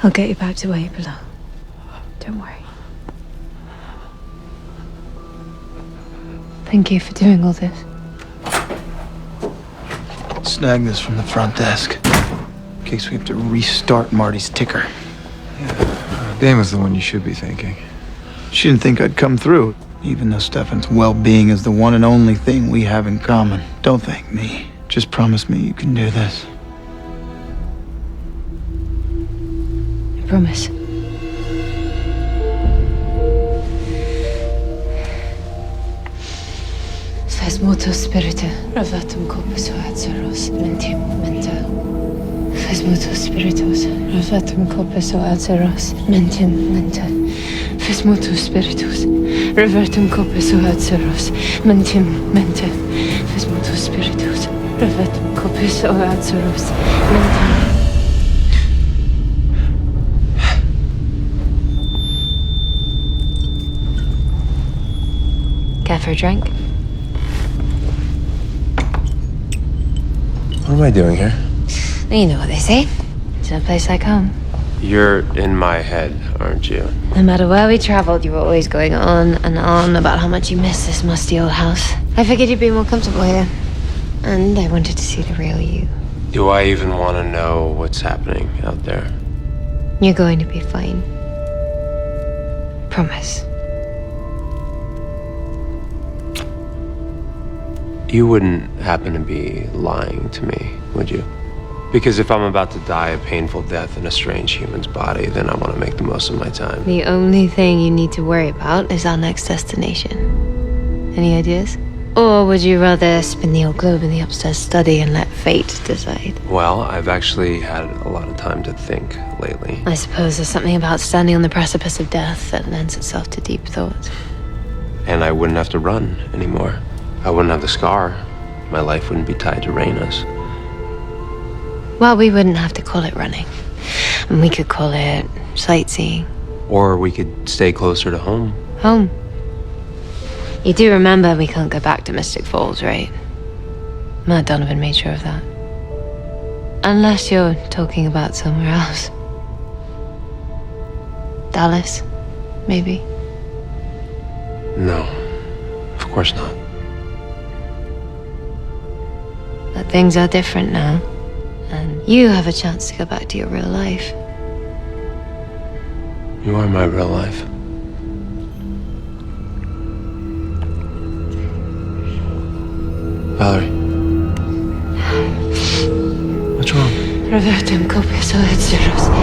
I'll get you back to where you belong. Don't worry. Thank you for doing all this. Snag this from the front desk. In case we have to restart Marty's ticker. Yeah, Dame was the one you should be thanking. She didn't think I'd come through, even though Stefan's well-being is the one and only thing we have in common. Don't thank me. Just promise me you can do this. I promise. Fes moto spiritu, ravatum corpus adseros, mentim menta. Fes moto spiritus, ravatum corpus adseros, mentim menta. Fes moto spiritus, revertum corpus adseros, mentim menta. Fes moto spiritus, revertum corpus adseros, mentim. Care for a drink? What am I doing here? You know what they say. It's no place like home. You're in my head, aren't you? No matter where we traveled, you were always going on and on about how much you miss this musty old house. I figured you'd be more comfortable here. And I wanted to see the real you. Do I even want to know what's happening out there? You're going to be fine. Promise. You wouldn't happen to be lying to me, would you? Because if I'm about to die a painful death in a strange human's body, then I want to make the most of my time. The only thing you need to worry about is our next destination. Any ideas? Or would you rather spin the old globe in the upstairs study and let fate decide? Well, I've actually had a lot of time to think lately. I suppose there's something about standing on the precipice of death that lends itself to deep thought. And I wouldn't have to run anymore. I wouldn't have the scar. My life wouldn't be tied to Raina's. Well, we wouldn't have to call it running. And we could call it sightseeing. Or we could stay closer to home. Home. You do remember we can't go back to Mystic Falls, right? Matt Donovan made sure of that. Unless you're talking about somewhere else. Dallas, maybe? No, of course not. But things are different now. And you have a chance to go back to your real life. You are my real life. Valerie. What's wrong? Revertem copias o